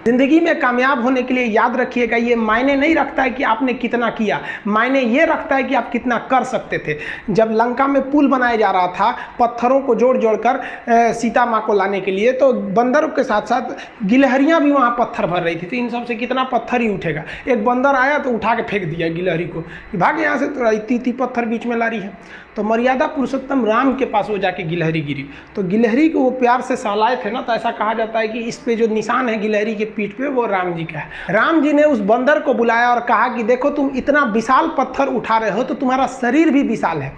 जिंदगी में कामयाब होने के लिए याद रखिएगा, ये मायने नहीं रखता है कि आपने कितना किया, मायने ये रखता है कि आप कितना कर सकते थे। जब लंका में पुल बनाया जा रहा था पत्थरों को जोड़ जोड़ कर सीता माँ को लाने के लिए, तो बंदरों के साथ साथ गिलहरियाँ भी वहाँ पत्थर भर रही थी। तो इन सब से कितना पत्थर ही उठेगा। एक बंदर आया तो उठा के फेंक दिया गिलहरी को कि भाग यहाँ से, तो इतनी पत्थर बीच में ला रही है। तो मर्यादा पुरुषोत्तम राम के पास वो जाके गिलहरी गिरी, तो गिलहरी को वो प्यार से सहलाए थे ना, तो ऐसा कहा जाता है कि इस पे जो निशान है गिलहरी के पीठ पे वो राम जी का है। राम जी ने उस बंदर को बुलाया और कहा कि देखो तुम इतना विशाल पत्थर उठा रहे हो तो तुम्हारा शरीर भी विशाल है,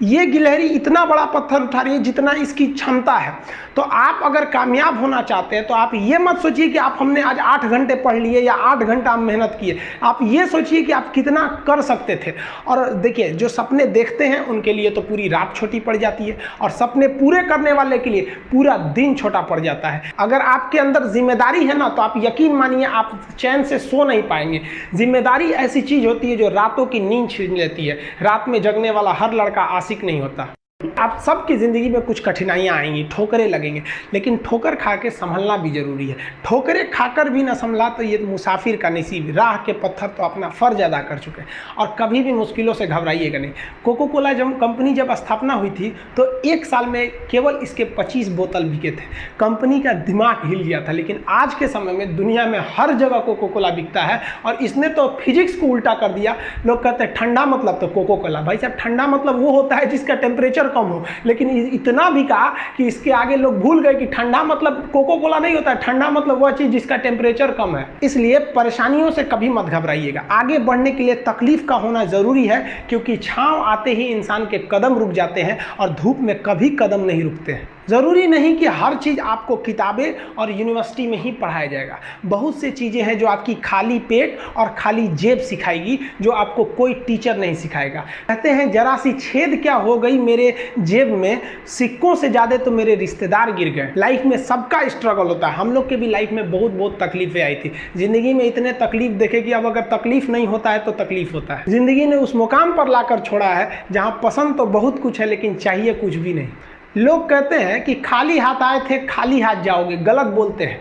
ये गिलहरी इतना बड़ा पत्थर उठा रही है जितना इसकी क्षमता है। तो आप अगर कामयाब होना चाहते हैं तो आप ये मत सोचिए कि आप हमने आज 8 घंटे पढ़ लिए या 8 घंटा हम मेहनत किए, आप ये सोचिए कि आप कितना कर सकते थे। और देखिए जो सपने देखते हैं उनके लिए तो पूरी रात छोटी पड़ जाती है, और सपने पूरे करने वाले के लिए पूरा दिन छोटा पड़ जाता है। अगर आपके अंदर जिम्मेदारी है ना, तो आप यकीन मानिए आप चैन से सो नहीं पाएंगे। जिम्मेदारी ऐसी चीज होती है जो रातों की नींद छीन लेती है। रात में जगने वाला हर लड़का आशिक नहीं होता। आप सबकी ज़िंदगी में कुछ कठिनाइयाँ आएंगी, ठोकरें लगेंगे, लेकिन ठोकर खा के संभलना भी जरूरी है। ठोकरें खाकर भी ना संभला तो ये मुसाफिर का नसीब। राह के पत्थर तो अपना फ़र्ज अदा कर चुके हैं, और कभी भी मुश्किलों से घबराइएगा नहीं। कोको कोला जब कंपनी जब स्थापना हुई थी तो 1 साल में केवल इसके 25 बोतल बिके थे। कंपनी का दिमाग हिल गया था। लेकिन आज के समय में दुनिया में हर जगह कोको कोला बिकता है, और इसने तो फिजिक्स को उल्टा कर दिया। लोग कहते हैं ठंडा मतलब तो कोको कोला। भाई साहब, ठंडा मतलब वो होता है जिसका टेम्परेचर कम हो, लेकिन इतना भी कहा कि इसके आगे लोग भूल गए कि ठंडा मतलब कोको कोला नहीं होता है। ठंडा मतलब वह चीज जिसका टेम्परेचर कम है। इसलिए परेशानियों से कभी मत घबराइएगा। आगे बढ़ने के लिए तकलीफ का होना जरूरी है, क्योंकि छांव आते ही इंसान के कदम रुक जाते हैं और धूप में कभी कदम नहीं रुकते हैं। ज़रूरी नहीं कि हर चीज़ आपको किताबें और यूनिवर्सिटी में ही पढ़ाया जाएगा। बहुत सी चीज़ें हैं जो आपकी खाली पेट और खाली जेब सिखाएगी, जो आपको कोई टीचर नहीं सिखाएगा। कहते हैं जरा सी छेद क्या हो गई मेरे जेब में, सिक्कों से ज़्यादा तो मेरे रिश्तेदार गिर गए। लाइफ में सबका स्ट्रगल होता है। हम लोग के भी लाइफ में बहुत तकलीफें आई थी। ज़िंदगी में इतने तकलीफ देखे कि अब अगर तकलीफ नहीं होता है तो तकलीफ होता है। ज़िंदगी ने उस मुकाम पर लाकर छोड़ा है जहाँ पसंद तो बहुत कुछ है लेकिन चाहिए कुछ भी नहीं। लोग कहते हैं कि खाली हाथ आए थे खाली हाथ जाओगे, गलत बोलते हैं।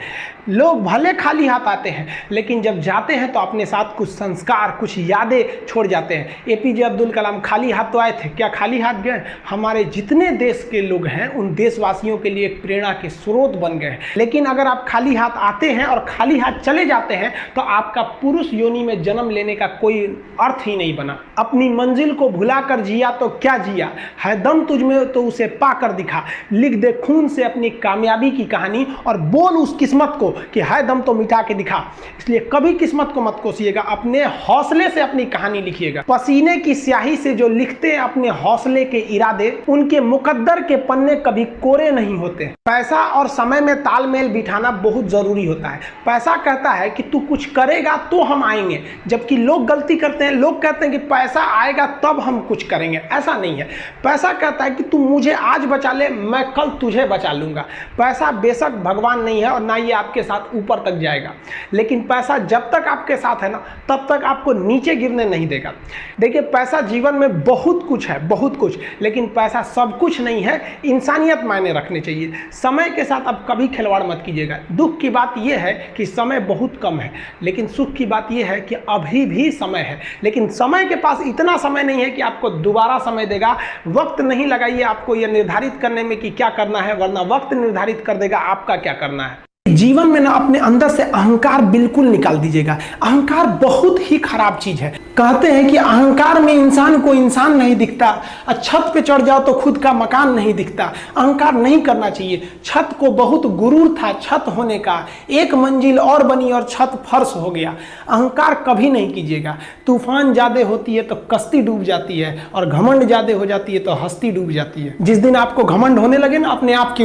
लोग भले खाली हाथ आते हैं लेकिन जब जाते हैं तो अपने साथ कुछ संस्कार, कुछ यादें छोड़ जाते हैं। एपीजे अब्दुल कलाम खाली हाथ तो आए थे, क्या खाली हाथ गए? हमारे जितने देश के लोग हैं उन देशवासियों के लिए एक प्रेरणा के स्रोत बन गए हैं। लेकिन अगर आप खाली हाथ आते हैं और खाली हाथ चले जाते हैं तो आपका पुरुष योनि में जन्म लेने का कोई अर्थ ही नहीं बना। अपनी मंजिल को भुलाकर जिया तो क्या जिया, है दम तुझ में तो उसे पाकर दिखा। लिख दे खून से अपनी कामयाबी की कहानी और बोल उस किस्मत को कि है दम तो मिटा के दिखा। इसलिए कभी किस्मत को मत कोसिएगा, अपने हौसले से अपनी कहानी लिखिएगा। पसीने की स्याही से जो लिखते हैं अपने हौसले के इरादे, उनके मुकद्दर के पन्ने कभी कोरे नहीं होते। पैसा और समय में तालमेल बिठाना बहुत जरूरी होता है। पैसा कहता है कि तू कुछ करेगा तो हम आएंगे, जबकि लोग गलती करते हैं। लोग कहते हैं कि पैसा आएगा तब हम कुछ करेंगे। ऐसा नहीं है। पैसा कहता है कि तू मुझे आज बचा ले, मैं कल तुझे बचा लूंगा। पैसा बेशक भगवान नहीं है और ना ये आपके साथ ऊपर तक जाएगा, लेकिन पैसा जब तक आपके साथ है ना तब तक आपको नीचे गिरने नहीं देगा। देखिए पैसा जीवन में बहुत कुछ है, बहुत कुछ, लेकिन पैसा सब कुछ नहीं है। इंसानियत मायने रखने चाहिए। समय के साथ आप कभी खिलवाड़ मत कीजिएगा। दुख की बात यह है कि समय बहुत कम है, लेकिन सुख की बात यह है कि अभी भी समय है। लेकिन समय के पास इतना समय नहीं है कि आपको दोबारा समय देगा। वक्त नहीं लगाइए आपको यह निर्धारित करने में कि क्या करना है, वरना वक्त निर्धारित कर देगा आपका क्या करना है। जीवन में ना अपने अंदर से अहंकार बिल्कुल निकाल दीजिएगा। अहंकार बहुत ही खराब चीज है। कहते हैं कि अहंकार में इंसान को इंसान नहीं दिखता, और छत पे चढ़ जाओ तो खुद का मकान नहीं दिखता। अहंकार नहीं करना चाहिए। छत को बहुत गुरूर था छत होने का, एक मंजिल और बनी और छत फर्श हो गया। अहंकार कभी नहीं कीजिएगा। तूफान ज्यादा होती है तो कश्ती डूब जाती है, और घमंड ज्यादा हो जाती है तो हस्ती डूब जाती है। जिस दिन आपको घमंड होने लगे ना अपने आप की